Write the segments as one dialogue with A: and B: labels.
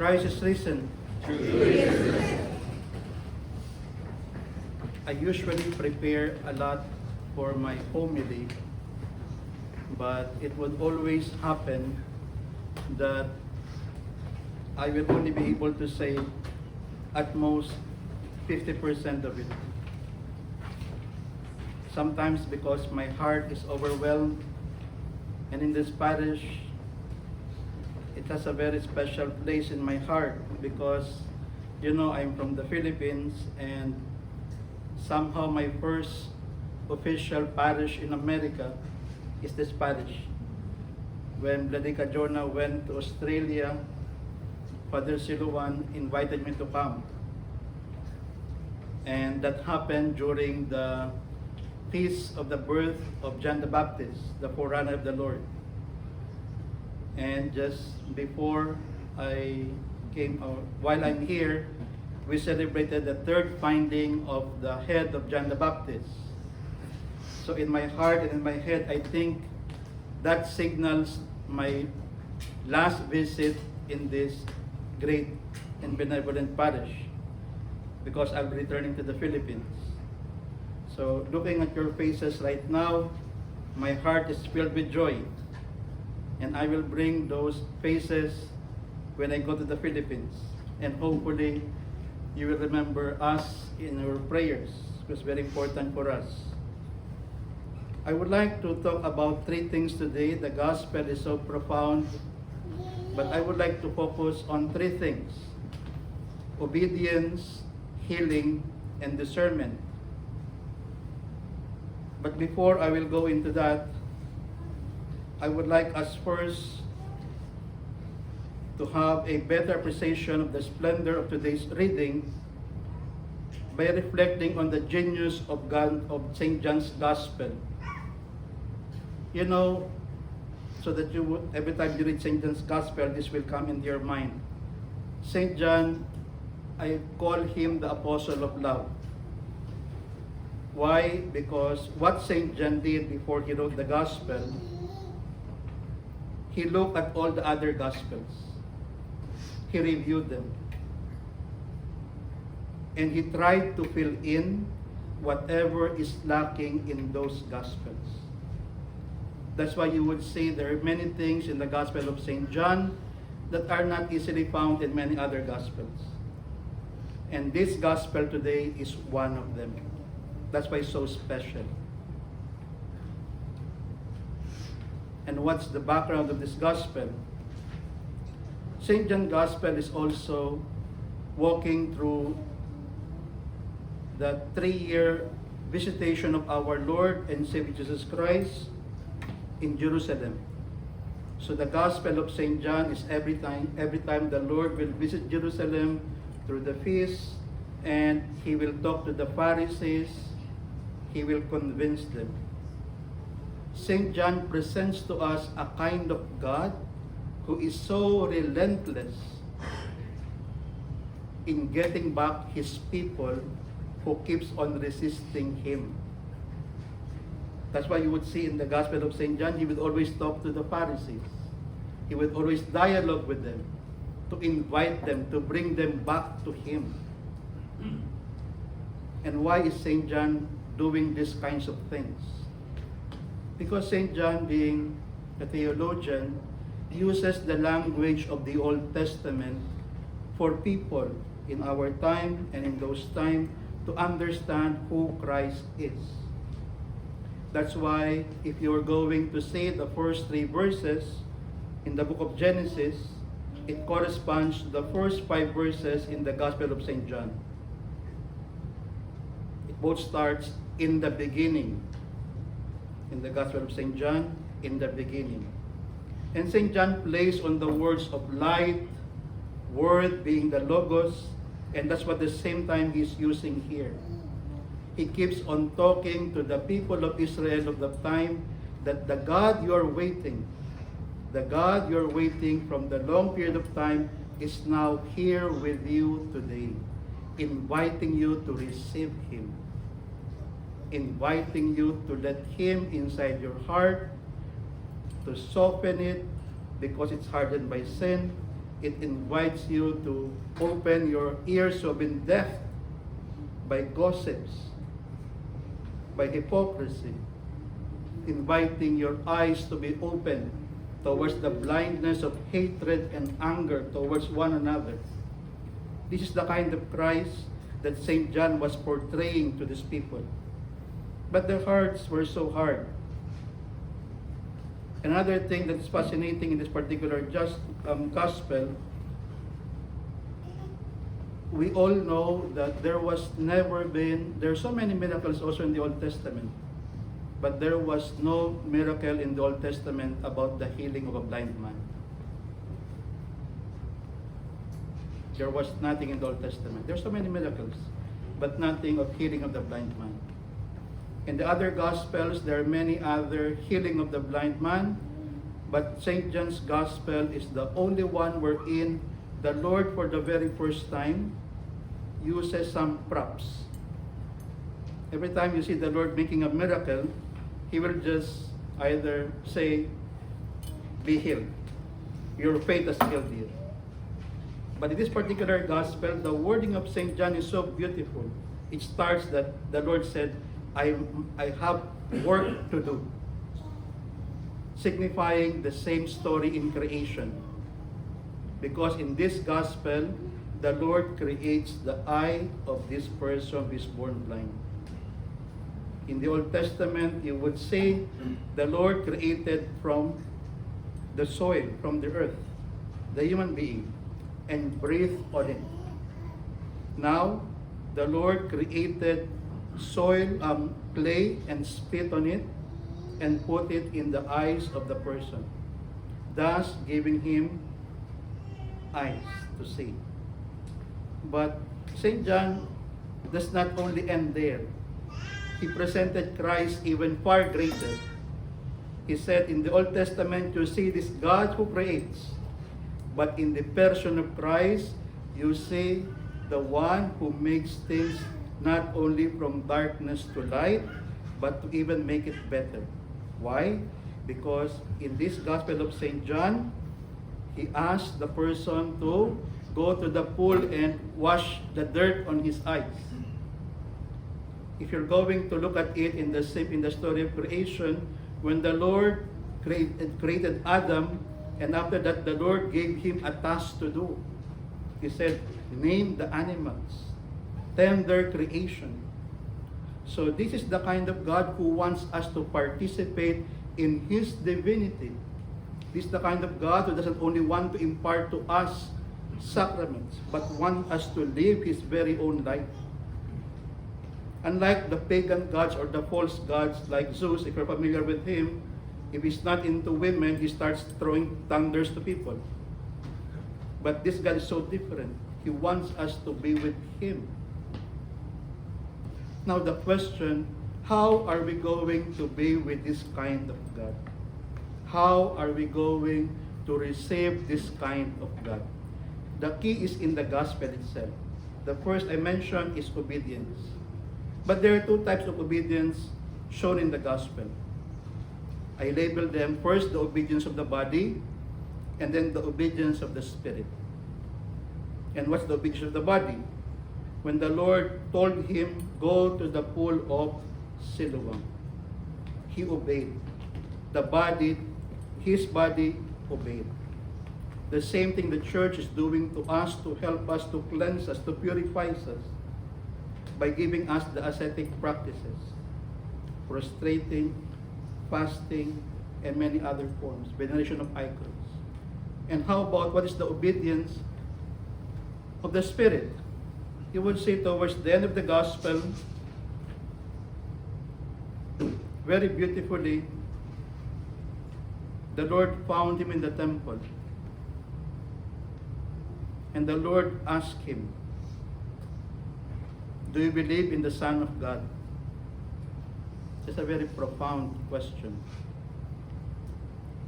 A: Christ is risen. I usually prepare a lot for my homily, but it would always happen that I will only be able to say at most 50% of it. Sometimes because my heart is overwhelmed, and in this parish, it has a very special place in my heart because, you know, I'm from the Philippines, and somehow my first official parish in America is this parish. When Vladika Jonah went to Australia, Father Siluan invited me to come. And that happened during the feast of the birth of John the Baptist, the forerunner of the Lord. And just before I came out, while I'm here, we celebrated the third finding of the head of John the Baptist. So in my heart and in my head, I think that signals my last visit in this great and benevolent parish, because I'll be returning to the Philippines. So looking at your faces right now, my heart is filled with joy. And I will bring those faces when I go to the Philippines. And hopefully, you will remember us in your prayers. It's very important for us. I would like to talk about three things today. The gospel is so profound, but I would like to focus on three things: obedience, healing, and discernment. But before I will go into that, I would like us first to have a better appreciation of the splendor of today's reading by reflecting on the genius of St. John's Gospel. You know, so that you would, every time you read St. John's Gospel, this will come into your mind. St. John, I call him the Apostle of Love. Why? Because what St. John did before he wrote the Gospel, he looked at all the other Gospels. He reviewed them. And he tried to fill in whatever is lacking in those Gospels. That's why you would see there are many things in the Gospel of St. John that are not easily found in many other Gospels. And this Gospel today is one of them. That's why it's so special. And what's the background of this Gospel? St. John's Gospel is also walking through the 3-year visitation of our Lord and Savior Jesus Christ in Jerusalem. So the Gospel of St. John is every time the Lord will visit Jerusalem through the feast, and he will talk to the Pharisees, he will convince them. St. John presents to us a kind of God who is so relentless in getting back his people who keeps on resisting him. That's why you would see in the Gospel of St. John, he would always talk to the Pharisees. He would always dialogue with them, to invite them, to bring them back to him. And why is St. John doing these kinds of things? Because St. John, being a theologian, uses the language of the Old Testament for people in our time and in those times to understand who Christ is. That's why if you're going to say the first 3 verses in the book of Genesis, it corresponds to the first 5 verses in the Gospel of St. John. It both starts in the beginning. In the Gospel of St. John, in the beginning. And St. John plays on the words of light, word being the Logos, and that's what at the same time he's using here. He keeps on talking to the people of Israel of the time that the God you're waiting from the long period of time is now here with you today, inviting you to receive him, inviting you to let him inside your heart, to soften it because it's hardened by sin, It invites you to open your ears who have been deaf by gossips, by hypocrisy, inviting your eyes to be open towards the blindness of hatred and anger towards one another. This is the kind of Christ that St. John was portraying to these people. But their hearts were so hard. Another thing that is fascinating in this particular gospel, we all know that there are so many miracles also in the Old Testament, but there was no miracle in the Old Testament about the healing of a blind man. There was nothing in the Old Testament. There are so many miracles, but nothing of healing of the blind man. In the other Gospels, there are many other healing of the blind man, but St. John's Gospel is the only one wherein the Lord, for the very first time, uses some props. Every time you see the Lord making a miracle, He will just either say, "Be healed. Your faith has healed you." But in this particular Gospel, the wording of St. John is so beautiful. It starts that the Lord said, I have work to do, signifying the same story in creation. Because in this gospel, the Lord creates the eye of this person who is born blind. In the Old Testament, you would say the Lord created from the soil, from the earth, the human being, and breathed on it. Now, the Lord created soil, clay, and spit on it, and put it in the eyes of the person, thus giving him eyes to see. But St. John does not only end there. He presented Christ even far greater. He said, in the Old Testament, you see this God who creates, but in the person of Christ, you see the one who makes things not only from darkness to light, but to even make it better. Why? Because in this Gospel of St. John, he asked the person to go to the pool and wash the dirt on his eyes. If you're going to look at it in the story of creation, when the Lord created Adam, and after that the Lord gave him a task to do. He said, name the animals. Tender creation. So this is the kind of God who wants us to participate in His divinity. This is the kind of God who doesn't only want to impart to us sacraments, but wants us to live His very own life. Unlike the pagan gods or the false gods like Zeus, if you're familiar with him, if he's not into women, he starts throwing thunders to people. But this God is so different. He wants us to be with Him. Now the question, how are we going to be with this kind of God? How are we going to receive this kind of God? The key is in the gospel itself. The first I mentioned is obedience. But there are two types of obedience shown in the gospel. I label them first the obedience of the body, and then the obedience of the spirit. And what's the obedience of the body? When the Lord told him, go to the pool of Siloam, he obeyed. The body, his body obeyed. The same thing the church is doing to us to help us, to cleanse us, to purify us by giving us the ascetic practices, prostrating, fasting, and many other forms, veneration of icons. And how about what is the obedience of the Spirit? You would see towards the end of the gospel, very beautifully, the Lord found him in the temple. And the Lord asked him, do you believe in the Son of God? It's a very profound question.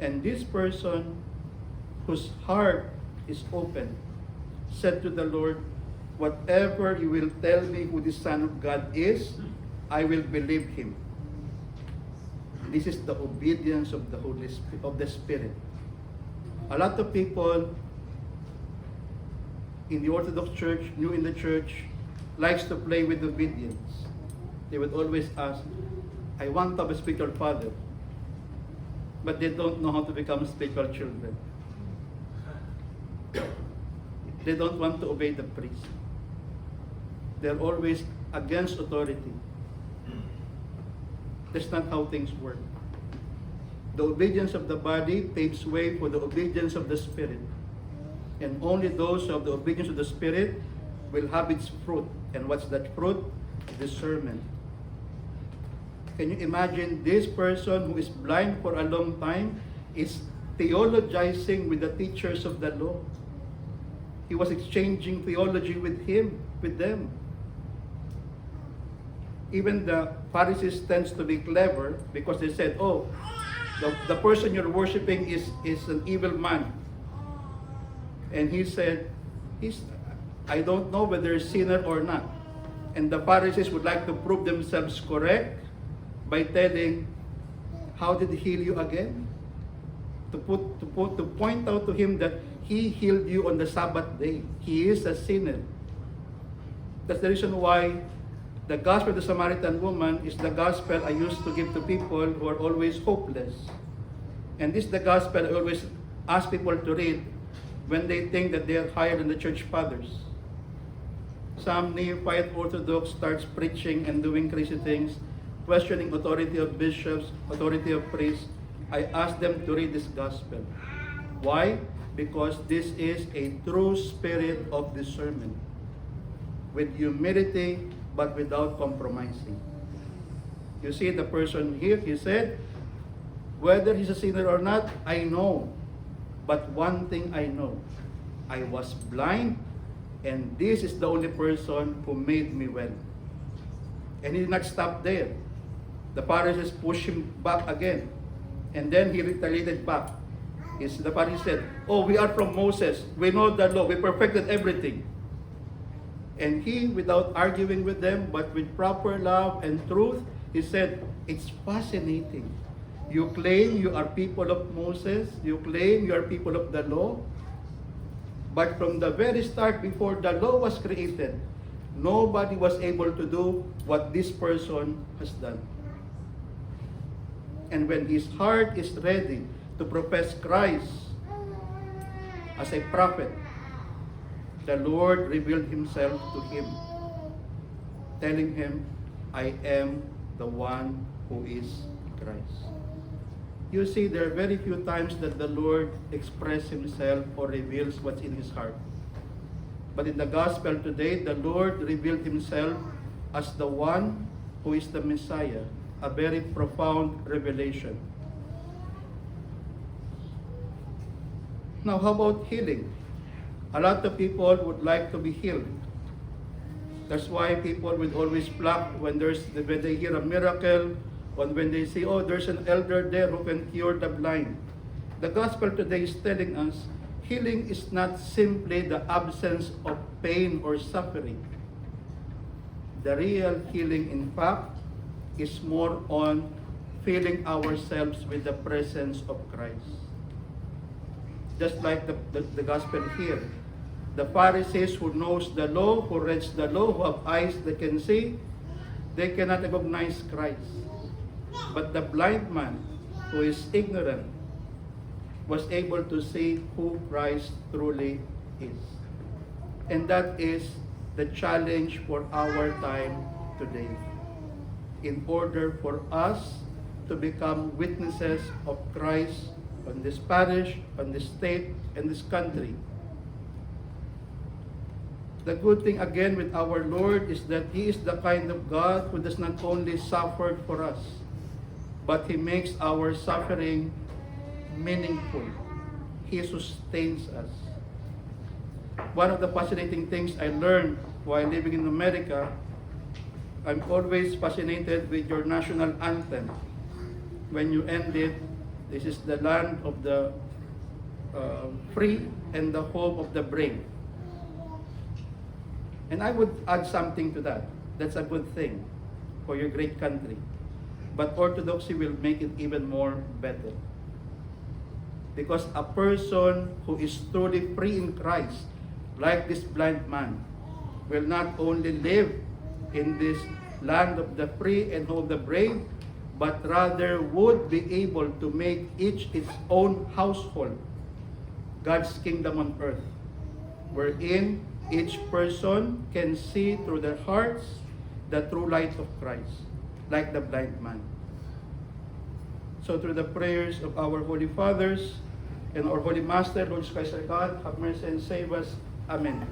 A: And this person, whose heart is open, said to the Lord, whatever you will tell me who the Son of God is, I will believe him. This is the obedience of the Holy Spirit, of the Spirit. A lot of people in the Orthodox Church, new in the church, likes to play with obedience. They would always ask, I want to have a spiritual father, but they don't know how to become spiritual children. They don't want to obey the priest. They're always against authority. That's not how things work. The obedience of the body paves way for the obedience of the Spirit. And only those who have the obedience of the Spirit will have its fruit. And what's that fruit? Discernment. Can you imagine this person who is blind for a long time is theologizing with the teachers of the law? He was exchanging theology with them. Even the Pharisees tends to be clever because they said, oh, the person you're worshiping is an evil man. And he said, I don't know whether he's a sinner or not. And the Pharisees would like to prove themselves correct by telling, how did he heal you again? To point out to him that he healed you on the Sabbath day. He is a sinner. That's the reason why the gospel of the Samaritan woman is the gospel I used to give to people who are always hopeless. And this is the gospel I always ask people to read when they think that they are higher than the church fathers. Some neophyte Orthodox starts preaching and doing crazy things, questioning authority of bishops, authority of priests. I ask them to read this gospel. Why? Because this is a true spirit of discernment. With humility, but without compromising. You see the person here, he said, whether he's a sinner or not, I know. But one thing I know, I was blind, and this is the only person who made me well. And he did not stop there. The Pharisees pushed him back again. And then he retaliated back. The Pharisees said, oh, we are from Moses. We know the law. We perfected everything. And he, without arguing with them, but with proper love and truth, he said, it's fascinating. You claim you are people of Moses. You claim you are people of the law. But from the very start, before the law was created, nobody was able to do what this person has done. And when his heart is ready to profess Christ as a prophet, the Lord revealed himself to him, telling him, I am the one who is Christ. You see, there are very few times that the Lord expresses himself or reveals what's in his heart. But in the gospel today, the Lord revealed himself as the one who is the Messiah, a very profound revelation. Now, how about healing? A lot of people would like to be healed. That's why people would always flock when they hear a miracle, or when they say, oh, there's an elder there who can cure the blind. The gospel today is telling us healing is not simply the absence of pain or suffering. The real healing, in fact, is more on filling ourselves with the presence of Christ. Just like the gospel here. The Pharisees who knows the law, who reads the law, who have eyes that can see, they cannot recognize Christ. But the blind man who is ignorant was able to see who Christ truly is. And that is the challenge for our time today. In order for us to become witnesses of Christ on this parish, on this state, and this country. The good thing again with our Lord is that He is the kind of God who does not only suffer for us, but He makes our suffering meaningful. He sustains us. One of the fascinating things I learned while living in America, I'm always fascinated with your national anthem. When you end it, this is the land of the free and the home of the brave. And I would add something to that. That's a good thing for your great country. But Orthodoxy will make it even more better. Because a person who is truly free in Christ like this blind man, will not only live in this land of the free and home of the brave, but rather would be able to make each its own household God's kingdom on earth, wherein each person can see through their hearts the true light of Christ, like the blind man. So through the prayers of our Holy Fathers and our Holy Master, Lord Jesus Christ our God, have mercy and save us. Amen.